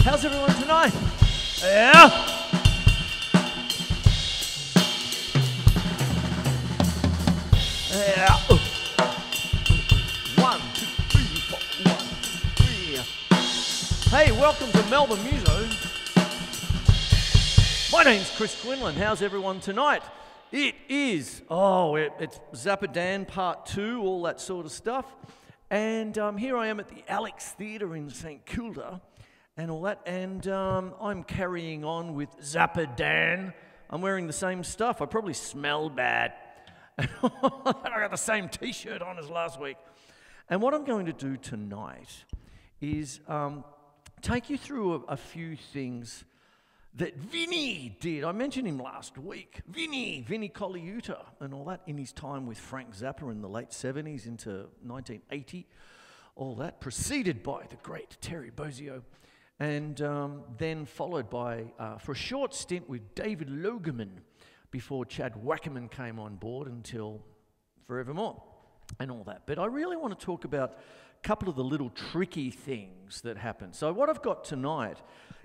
How's everyone tonight? Yeah? Yeah. 1, 2, 3, 4, 1, 2, 3. Hey, welcome to Melbourne Musos. My name's Chris Quinlan. How's everyone tonight? It is, it's Zappadan Part 2, all that sort of stuff. And here I am at the Alex Theatre in St Kilda and all that. And I'm carrying on with Zappadan. I'm wearing the same stuff. I probably smell bad. I got the same T-shirt on as last week. And what I'm going to do tonight is take you through a few things that Vinnie did. I mentioned him last week. Vinnie Colauita and all that in his time with Frank Zappa in the late 70s into 1980. All that preceded by the great Terry Bozzio. And then followed by, for a short stint with David Logerman before Chad Wackerman came on board until forevermore and all that. But I really want to talk about a couple of the little tricky things that happen. So what I've got tonight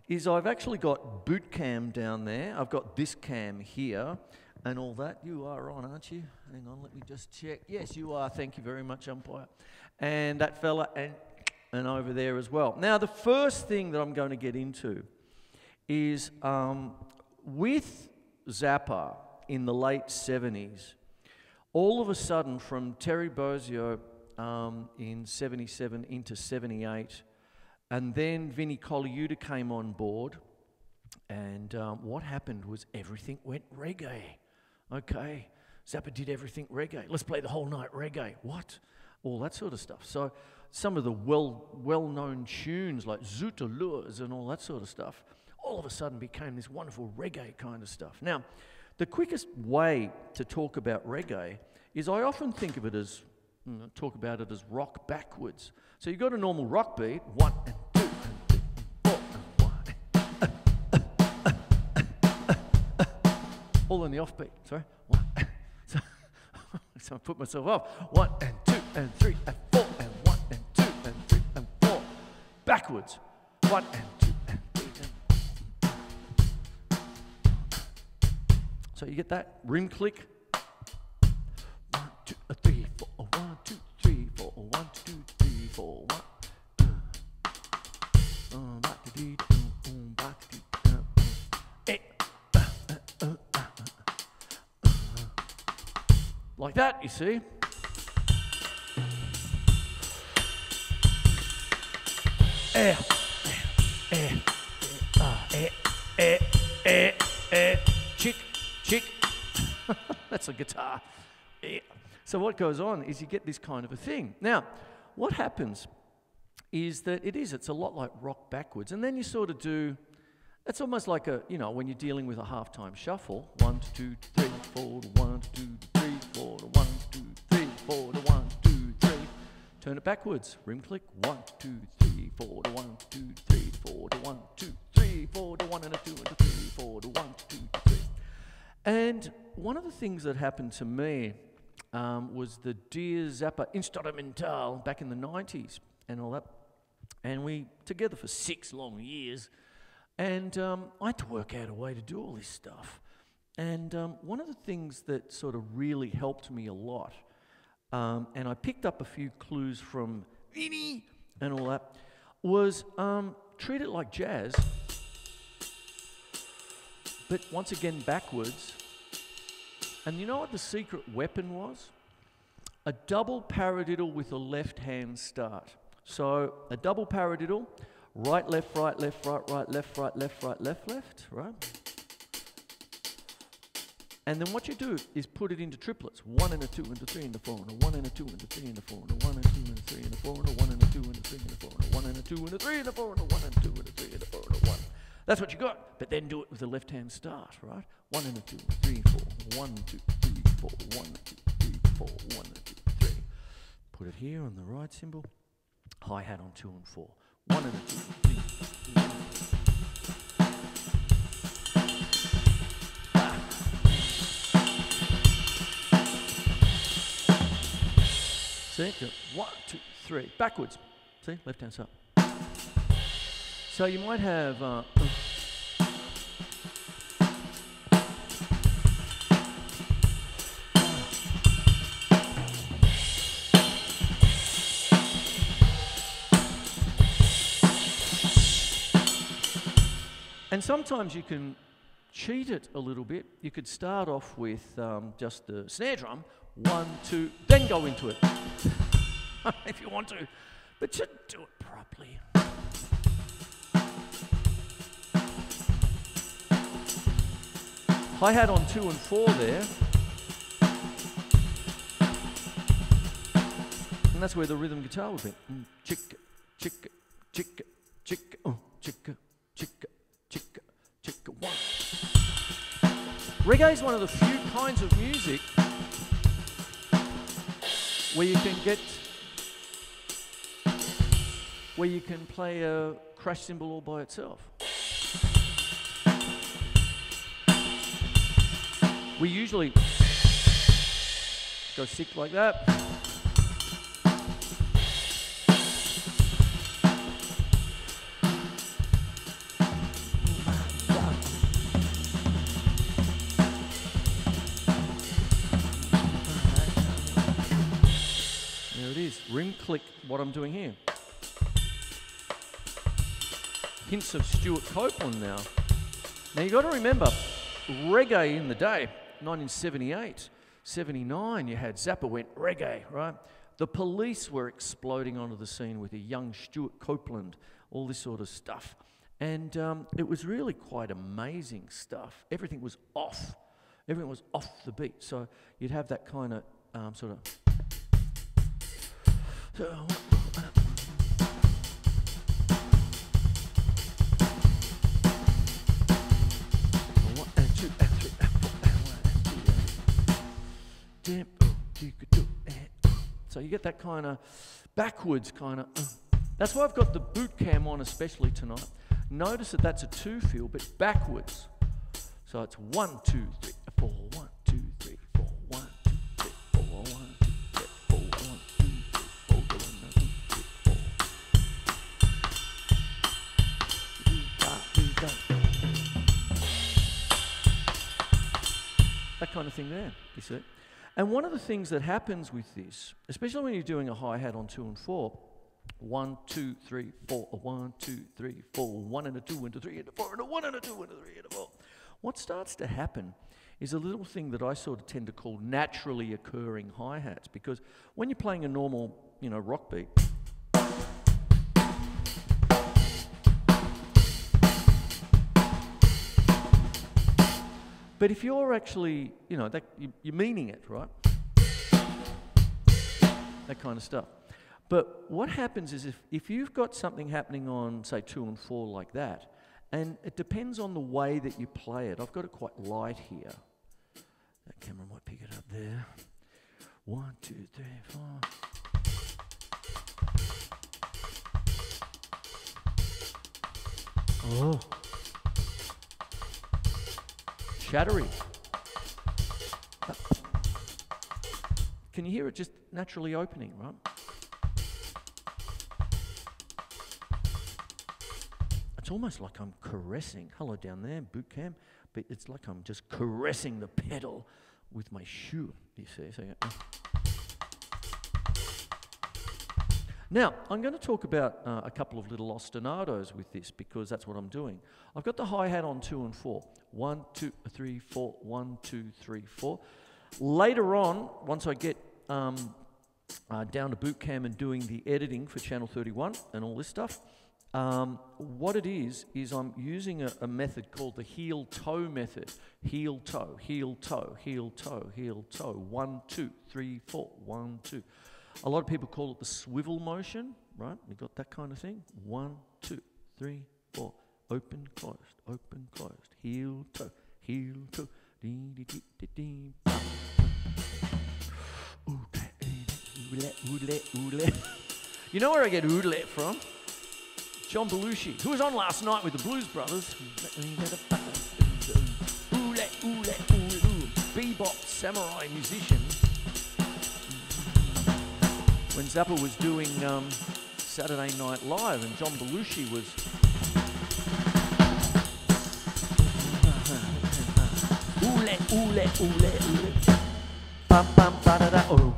is I've actually got boot cam down there. I've got this cam here and all that. You are on, aren't you? Hang on, let me just check. Yes, you are. Thank you very much, umpire. And that fella and over there as well. Now, the first thing that I'm going to get into is with Zappa in the late 70s, all of a sudden from Terry Bozzio in 77 into 78, and then Vinnie Colauita came on board, and what happened was everything went reggae. Okay, Zappa did everything reggae. Let's play the whole night reggae. What? All that sort of stuff. So some of the well-known tunes like Zoota Lures and all that sort of stuff all of a sudden became this wonderful reggae kind of stuff. Now, the quickest way to talk about reggae is I often think of it as, talk about it as rock backwards. So you've got a normal rock beat, 1 and 2 and 3 and 4 and 1. All in the offbeat, sorry. 1. So I put myself off. 1 and 2 and 3 and 4 and 1 and 2 and 3 and 4. Backwards. 1 and 2 and 3 and... So you get that rim click. 1, 2, 3, 4. 1, 2, 3, 4. 1, 2, 3, 4. 1. Like that, you see. Chick, chick. That's a guitar. So what goes on is you get this kind of a thing. Now, what happens is that it's a lot like rock backwards. And then you sort of do, it's almost like when you're dealing with a halftime shuffle. 1, 2, 3, 4, 1, 2, 3, 4, 1, 2, 3, 4, 1, 2, 3. Turn it backwards. Rim click. 1, 2, 3, 4, 1, 2, 3, 4, 1, 2, 3, 4, 1 and a 2 and a 3, 4, 1, 2, 3. And one of the things that happened to me was the Dear Zappa Instrumental back in the 90s and all that. And we together for 6 long years. And I had to work out a way to do all this stuff. And one of the things that sort of really helped me a lot, and I picked up a few clues from Vinnie and all that, was treat it like jazz, but once again backwards. And you know what the secret weapon was? A double paradiddle with a left-hand start. So a double paradiddle, right, left, right, left, right, right, left, right, left, right, left, left, right? And then what you do is put it into triplets. 1 and a 2 and a 3 and a 4 and a 1 and a 2 and a 3 and a 4 and a 1 and a 2 and a 3 and a 4 and a 1 and a 2 and a 3 and a 4 and a 1 and a 2 and a 3 and a 4 and a 1 and a 2 and a 3 and a 4 and a 1. That's what you got. But then do it with the left-hand start, right? 1 and a 2, 3, 4. 1, 2, 3, 4. 1, 2, 3, 4. 1, 2, 3. Put it here on the right cymbal. Hi-hat on 2 and 4. 1 and a 2, 3, 4. See, 1, 2, 3, backwards. See, left hand side. So you might have and sometimes you can cheat it a little bit. You could start off with just the snare drum, 1, 2, then go into it, if you want to, but just do it properly. Hi-hat on 2 and 4 there, and that's where the rhythm guitar would be. Chicka, chicka, chicka, chicka, chicka, chicka. Chicka, chicka, 1. Reggae is one of the few kinds of music where you can play a crash cymbal all by itself. We usually go sick like that. Ring click what I'm doing here. Hints of Stuart Copeland now. Now you got to remember, reggae in the day, 1978, 79, you had Zappa went reggae, right? The Police were exploding onto the scene with a young Stuart Copeland, all this sort of stuff. And it was really quite amazing stuff. Everything was off. Everything was off the beat. So you'd have that kind of sort of... So, 1 and 2 and 3 and 4 and 1 and 2 so you get that kind of backwards kind of. That's why I've got the boot cam on especially tonight. Notice that that's a 2 feel, but backwards. So it's 1, 2, 3, 4, 1, 2, 3, 4, 1, 2, 3, 4, 1, 2, 3, 4, 1, 2, 3, 4, 1, 2, 3, 4. That kind of thing there, you see. And one of the things that happens with this, especially when you're doing a hi-hat on 2 and 4, 1, 2, 3, 4, 1, 2, 3, 4, 1 and a 2 and a 3 and a 4 and a 1 and a 2 and a 3 and a 4. What starts to happen is a little thing that I sort of tend to call naturally occurring hi-hats, because when you're playing a normal, rock beat, but if you're actually, you're meaning it, right? That kind of stuff. But what happens is if you've got something happening on, say, 2 and 4 like that, and it depends on the way that you play it. I've got it quite light here. That camera might pick it up there. 1, 2, 3, 4. Oh. Shattery. Can you hear it just naturally opening, right? It's almost like I'm caressing. Hello down there, boot camp. But it's like I'm just caressing the pedal with my shoe, you see. So now, I'm going to talk about a couple of little ostinatos with this, because that's what I'm doing. I've got the hi-hat on 2 and 4. 1, 2, 3, 4, 1, 2, 3, 4. Later on, once I get down to boot camp and doing the editing for Channel 31 and all this stuff, what it is I'm using a method called the heel-toe method. Heel-toe, heel-toe, heel-toe, heel-toe. 1, 2, 3, 4, 1, 2. A lot of people call it the swivel motion, right? You got that kind of thing. 1, 2, 3, 4. Open, closed, heel, toe, heel, toe. You know where I get oodle from? John Belushi, who was on last night with the Blues Brothers. Bebop samurai musician. When Zappa was doing Saturday Night Live, and John Belushi was... Oole, oole, oole. Bum, bum, ba-da-da, oh.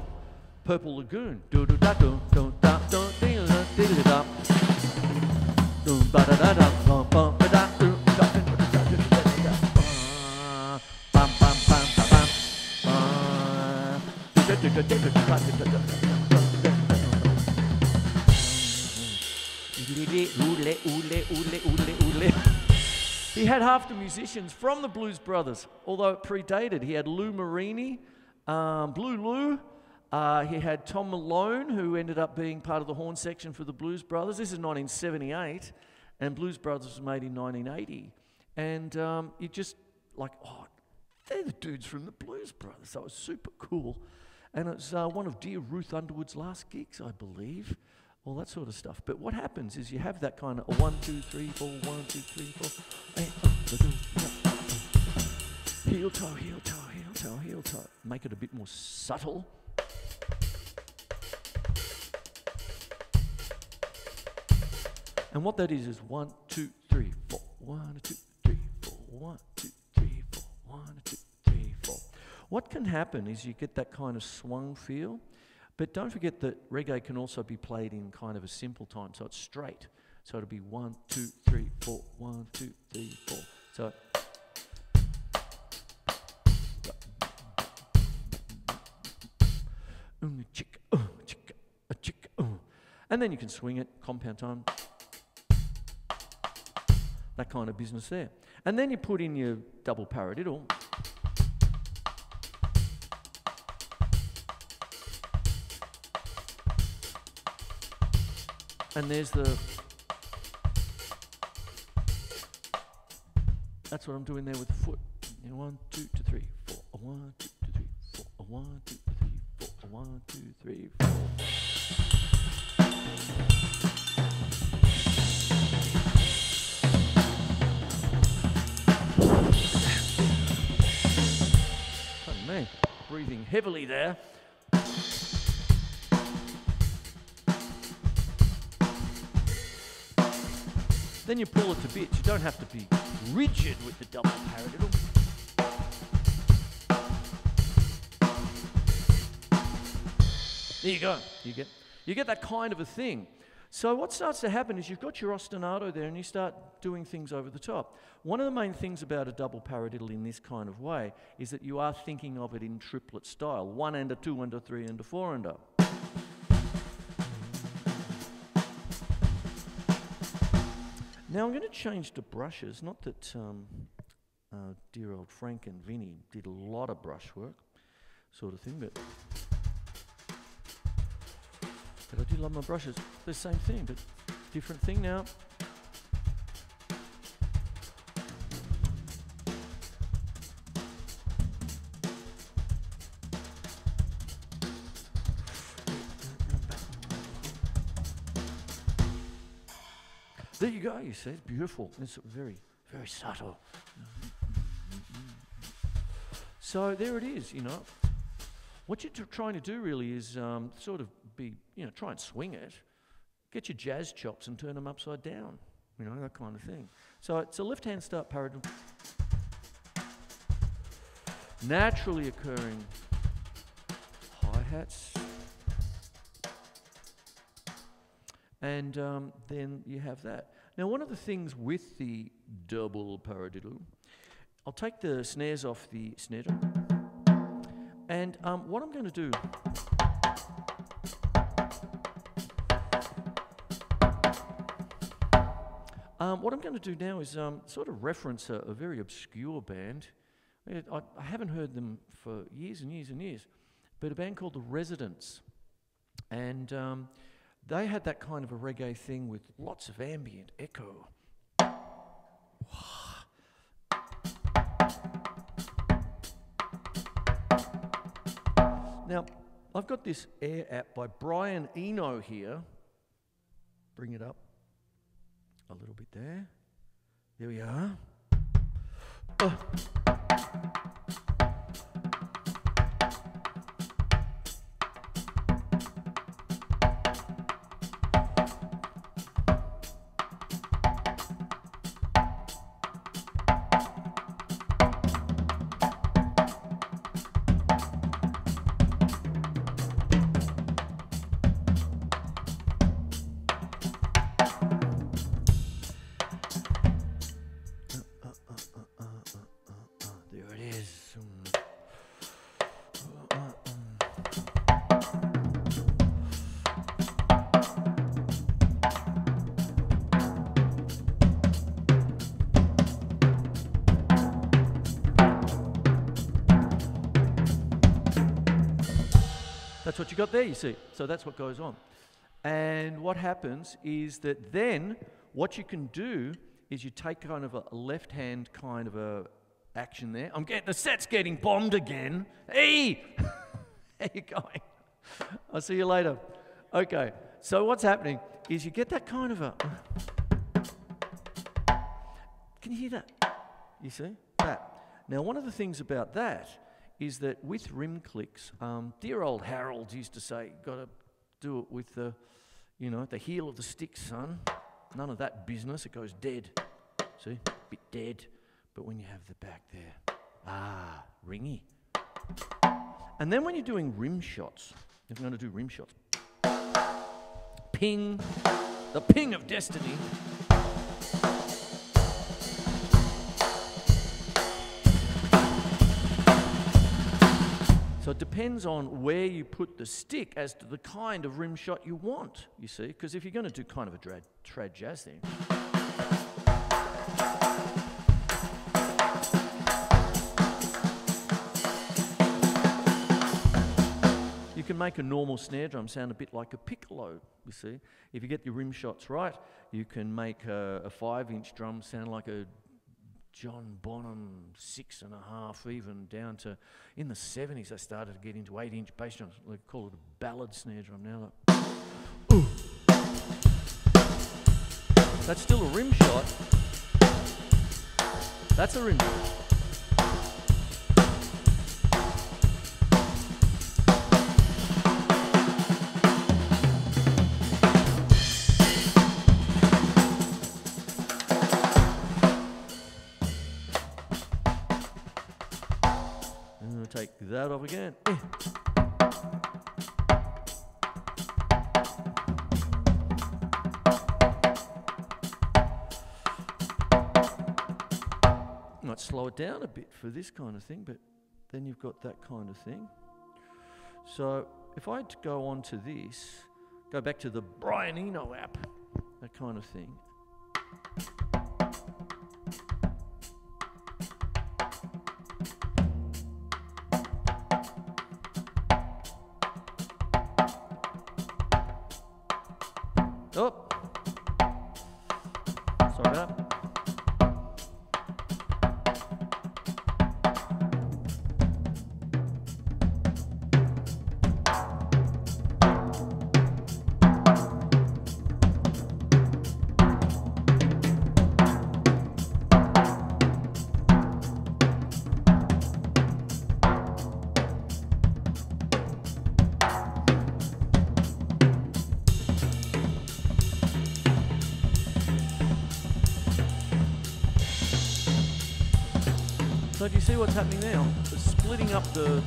Purple Lagoon. Do-do-da-do, do-da-do, do-da-do-da. Do-ba-da-da-da, bum, bum, ba-da, do-da-do-da-da-da-da. Bum, bum, bum, ba-bum. He had half the musicians from the Blues Brothers, although it predated. He had Lou Marini, Blue Lou. He had Tom Malone, who ended up being part of the horn section for the Blues Brothers. This is 1978, and Blues Brothers was made in 1980. And you just like, oh, they're the dudes from the Blues Brothers. So it was super cool. And it's one of dear Ruth Underwood's last gigs, I believe. All that sort of stuff. But what happens is you have that kind of 1, 2, 3, 4, 1, 2, 3, 4. Heel toe, heel toe, heel toe, heel toe. Make it a bit more subtle. And what that is 1, 2, 3, 4. 1, 2, 3, 4. 1, 2, 3, 4. 1, 2, 3, 4. What can happen is you get that kind of swung feel. But don't forget that reggae can also be played in kind of a simple time, so it's straight. So it'll be 1, 2, 3, 4, 1, 2, 3, 4. So and then you can swing it, compound time, that kind of business there. And then you put in your double paradiddle. And there's the... That's what I'm doing there with the foot. 1, 2, 3, 4. 1, 2, 3, 4. 1, 2, 3, 4. 1, 2, 3, 4. Pardon me, breathing heavily there. Then you pull it to bits. You don't have to be rigid with the double paradiddle. There you go. You get that kind of a thing. So what starts to happen is you've got your ostinato there and you start doing things over the top. One of the main things about a double paradiddle in this kind of way is that you are thinking of it in triplet style. 1 and a 2 and a 3 and a 4 and a. Now I'm going to change to brushes. Not that dear old Frank and Vinnie did a lot of brush work, sort of thing, but I do love my brushes. They're the same thing, but different thing now. There you go, you see, it's beautiful. It's very, very subtle. So there it is, you know. What you're trying to do really is sort of be, you know, try and swing it. Get your jazz chops and turn them upside down, you know, that kind of thing. So it's a left-hand start paradiddle. Naturally occurring hi-hats. And then you have that. Now, one of the things with the double paradiddle, I'll take the snares off the snare drum. And what I'm going to do, now is sort of reference a very obscure band. I haven't heard them for years and years and years, but a band called The Residents. And they had that kind of a reggae thing with lots of ambient echo. Now, I've got this Air app by Brian Eno here. Bring it up a little bit there. There we are. that's what you got there, you see. So that's what goes on. And what happens is that then what you can do is you take kind of a left-hand kind of a action there. The set's getting bombed again. Hey! How you going? I'll see you later. Okay, so what's happening is you get that kind of a... Can you hear that? You see? That. Now, one of the things about that is that with rim clicks, dear old Harold used to say, got to do it with the, the heel of the stick, son. None of that business, it goes dead. See? Bit dead. But when you have the back there, ringy. And then when you're doing rim shots, if I'm going to do rim shots, ping, the ping of destiny. So it depends on where you put the stick as to the kind of rim shot you want, you see, because if you're going to do kind of a trad jazz thing, you can make a normal snare drum sound a bit like a piccolo, you see. If you get your rim shots right, you can make a 5-inch drum sound like a John Bonham 6.5, even down to, in the 70s, they started to get into 8-inch bass drums. They call it a ballad snare drum now. Like, ooh. That's still a rim shot. That's a rim shot. Take that off again. Might slow it down a bit for this kind of thing, but then you've got that kind of thing. So if I go on to this, go back to the Brian Eno app, that kind of thing. Oh, sorry about that. So do you see what's happening now? It's splitting up the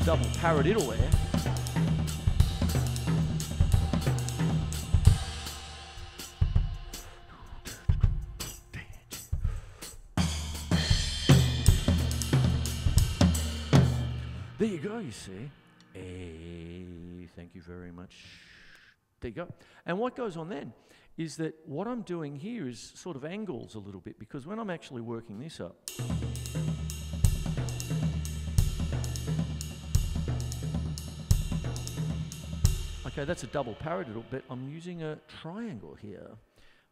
double paradiddle there. There you go, you see. Hey, thank you very much. There you go. And what goes on then is that what I'm doing here is sort of angles a little bit, because when I'm actually working this up, okay, that's a double paradiddle, but I'm using a triangle here,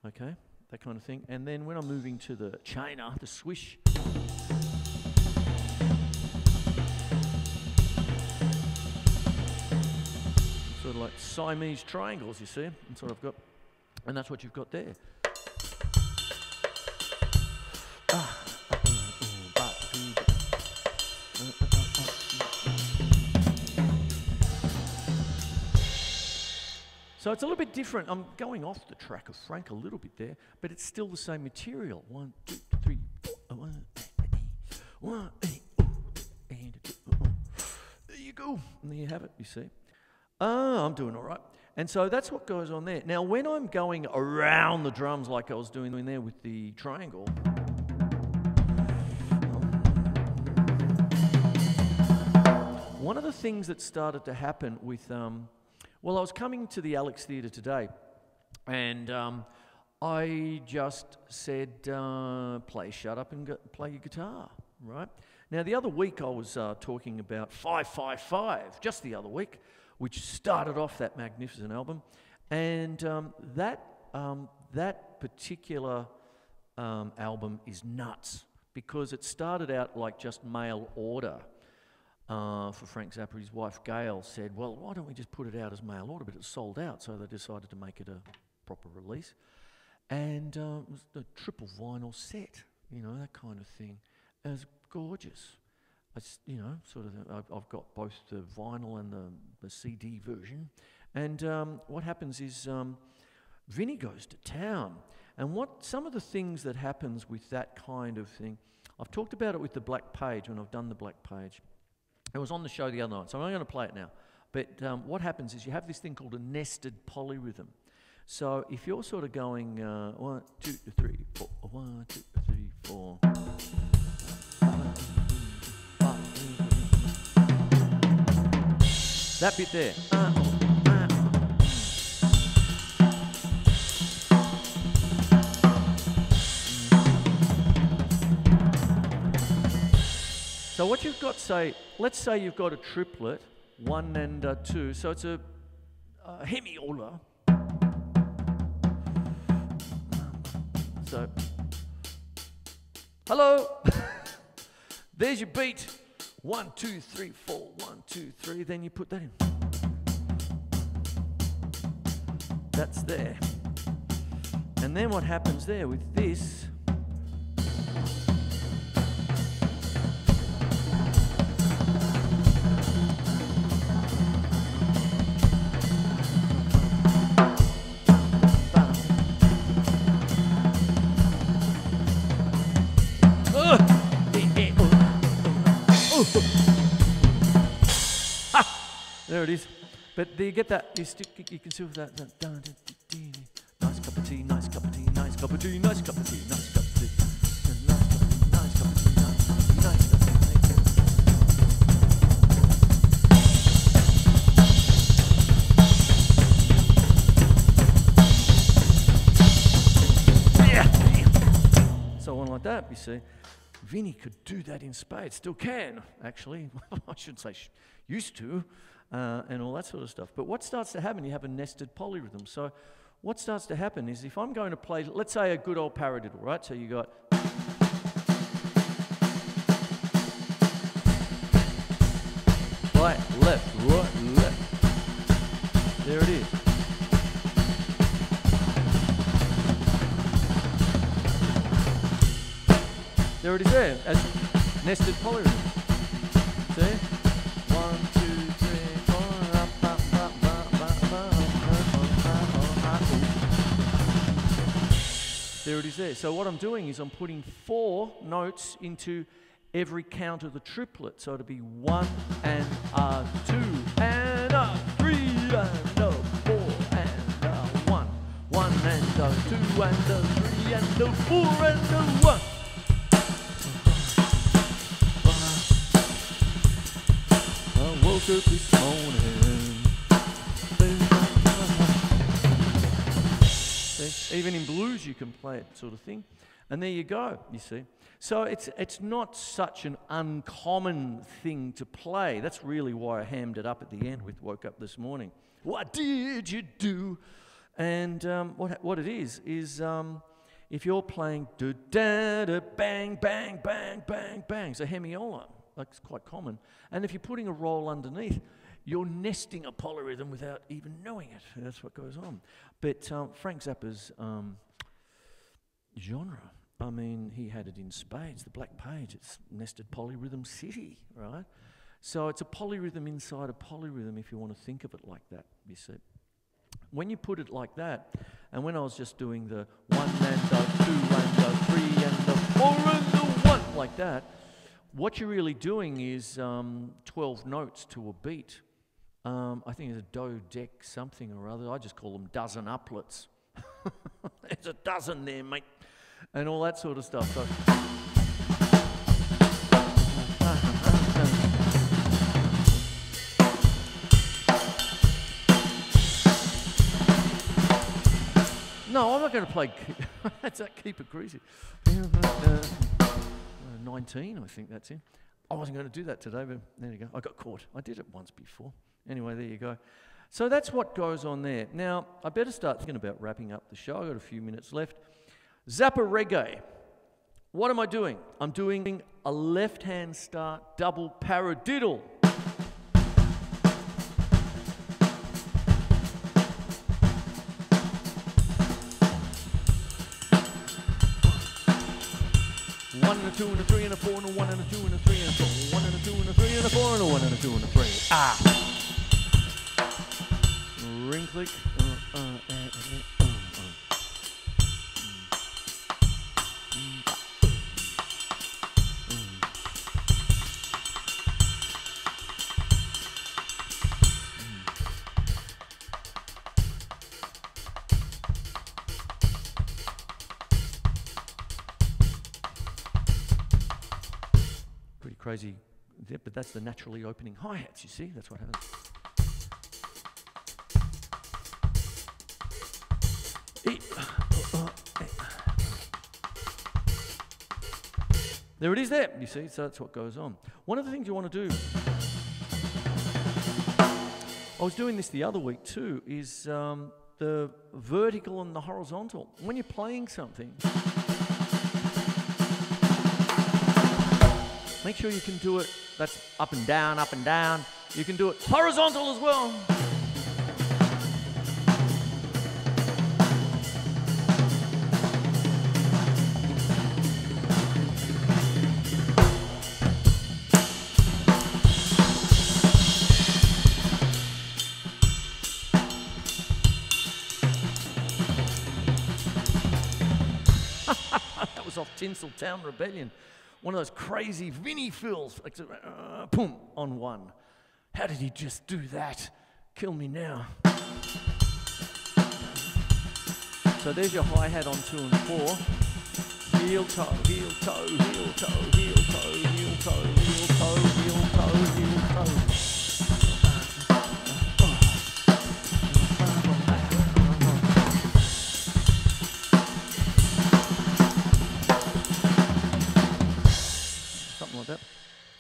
okay, that kind of thing. And then when I'm moving to the chainer, the swish, sort of like Siamese triangles, you see, and sort of got. And that's what you've got there. So it's a little bit different. I'm going off the track of Frank a little bit there, but it's still the same material. 1, 2, 3, 4, 1, 8, there you go. And there you have it, you see. I'm doing all right. And so that's what goes on there. Now, when I'm going around the drums like I was doing there with the triangle, one of the things that started to happen with, well, I was coming to the Alex Theatre today, and I just said, play Shut Up and play your guitar, right? Now, the other week I was talking about 555, just the other week, which started off that magnificent album. And that particular album is nuts because it started out like just mail order for Frank Zappa. His wife Gail said, well, why don't we just put it out as mail order? But it sold out, so they decided to make it a proper release. And it was the triple vinyl set, you know, that kind of thing. It was gorgeous. It's, you know, sort of, I've got both the vinyl and the CD version. And what happens is Vinnie goes to town. And some of the things that happens with that kind of thing, I've talked about it with the Black Page when I've done the Black Page. It was on the show the other night, so I'm not going to play it now. But what happens is you have this thing called a nested polyrhythm. So if you're sort of going 1, 2, 3, 4, 1, 2, 3, 4. That bit there. So what you've got, let's say you've got a triplet, 1 and 2. So it's a hemiola. So, hello. There's your beat. 1, 2, 3, 4. 1, 2, 3. Then you put that in. That's there. And then what happens there with this? There it is. But do you get that? You can see that. Nice cup of tea, nice cup of tea, nice cup of tea, nice cup of tea, nice cup of tea, nice cup of tea, nice cup of tea, nice cup of tea. Yeah. So on like that, you see. Vinnie could do that in spades, still can, actually. I should say used to, and all that sort of stuff. But what starts to happen, you have a nested polyrhythm. So what starts to happen is if I'm going to play, let's say a good old paradiddle, right? So you got... right, left, right, left. There it is. There it is there, as nested polyrhythm. See? 1, 2, 3, 4. There it is there. So what I'm doing is I'm putting 4 notes into every count of the triplet. So it'll be 1 and 2 and 3 and 4 and 1. 1 and 2 and 3 and 4 and 1. Woke up this morning. See? Even in blues you can play it, sort of thing. And there you go, you see. So it's not such an uncommon thing to play. That's really why I hammed it up at the end with Woke Up This Morning. What did you do? And what it is if you're playing do-da-da, bang, bang, bang, bang, bang, it's a hemiola. That's quite common. And if you're putting a roll underneath, you're nesting a polyrhythm without even knowing it. That's what goes on. But Frank Zappa's genre, I mean, he had it in spades. The Black Page, it's nested polyrhythm city, right? So it's a polyrhythm inside a polyrhythm if you want to think of it like that, you see. When you put it like that, and when I was just doing the 1 and the 2 and the 3 and the 4 and the 1, like that, what you're really doing is 12 notes to a beat. I think it's a do, dec, something or other. I just call them dozen uplets. There's a dozen there, mate. And all that sort of stuff. So no, I'm not going to play. That's that Keep It Greasy. 19, I think that's in. I wasn't going to do that today, but there you go. I got caught. I did it once before. Anyway, there you go. So that's what goes on there. Now, I better start thinking about wrapping up the show. I've got a few minutes left. Zappa reggae. What am I doing? I'm doing a left-hand start double paradiddle. One and a two and a three and a four and a one and a two and a three and a four. One and a two and a three and a four and a one and a two and a three. Ah. Ring click. Pretty crazy, but that's the naturally opening hi-hats, you see? That's what happens. There it is there, you see, so that's what goes on. One of the things you want to do, I was doing this the other week too, is the vertical and the horizontal. When you're playing something, make sure you can do it, that's up and down, up and down. You can do it horizontal as well. That was off Tinseltown Rebellion. One of those crazy Vinnie fills, like, boom, on one. How did he just do that? Kill me now. So there's your hi-hat on 2 and 4. Heel toe, heel toe, heel toe, heel toe, heel toe, heel toe, heel toe, heel toe.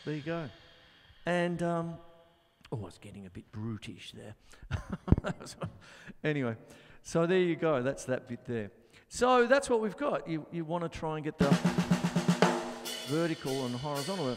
There you go. And, oh, it's getting a bit brutish there. Anyway, so there you go. That's that bit there. So that's what we've got. You want to try and get the vertical and horizontal.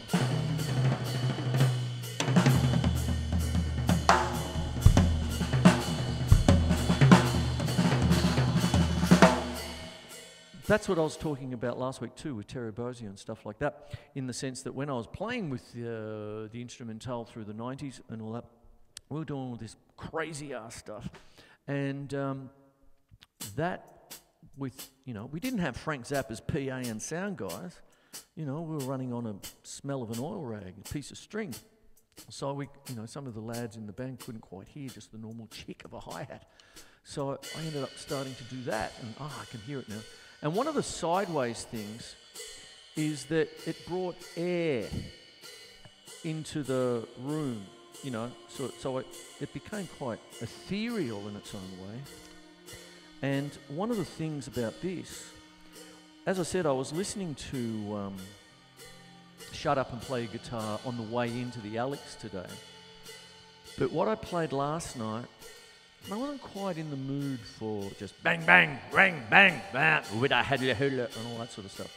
That's what I was talking about last week too with Terry Bozzio and stuff like that, in the sense that when I was playing with the instrumental through the 90s and all that, we were doing all this crazy ass stuff. And that with, you know, we didn't have Frank Zappa's PA and sound guys. You know, we were running on a smell of an oil rag, a piece of string. So we, you know, some of the lads in the band couldn't quite hear just the normal chick of a hi-hat. So I ended up starting to do that, and I can hear it now. And one of the sideways things is that it brought air into the room, you know, so it became quite ethereal in its own way. And one of the things about this, as I said, I was listening to Shut Up and Play Guitar on the way into the Alex today. But what I played last night, I wasn't quite in the mood for just bang, bang, bang, bang, bang, with a hula hula and all that sort of stuff.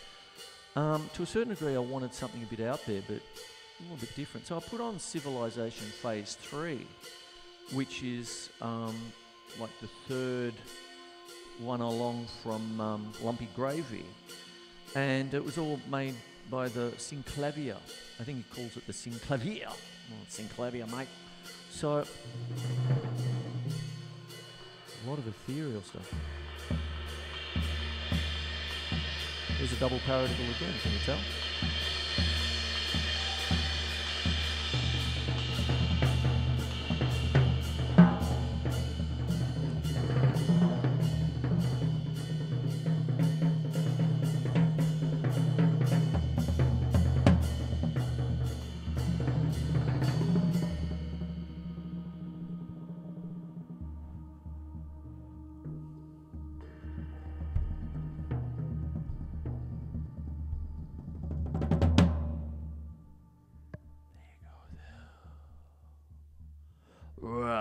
To a certain degree, I wanted something a bit out there, but a little bit different. So I put on Civilization Phase 3, which is like the third one along from Lumpy Gravy. And it was all made by the Synclavier. I think he calls it the Synclavier. Well, Synclavier, mate. So a lot of ethereal stuff. There's a double paradiddle again, can you tell?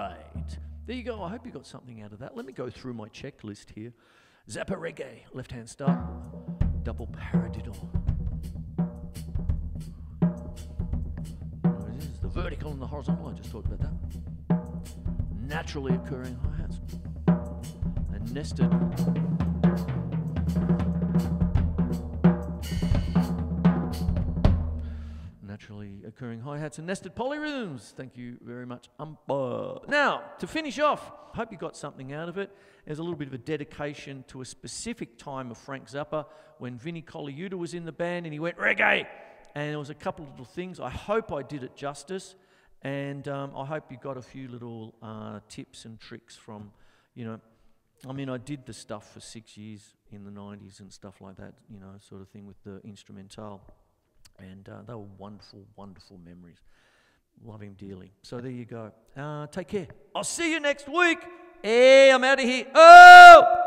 right. There you go. I hope you got something out of that. Let me go through my checklist here. Zappa reggae, left-hand start, double paradiddle. This is the vertical and the horizontal. I just talked about that. Naturally occurring hi-hats. And nested. Naturally occurring hi-hats and nested polyrhythms. Thank you very much, Now, to finish off, I hope you got something out of it. There's a little bit of a dedication to a specific time of Frank Zappa when Vinnie Colauita was in the band and he went reggae. And there was a couple of little things. I hope I did it justice. And I hope you got a few little tips and tricks from, I mean, I did the stuff for 6 years in the 90s and stuff like that, sort of thing with the instrumental. And they were wonderful, wonderful memories. Love him dearly. So there you go. Take care. I'll see you next week. Hey, I'm out of here. Oh!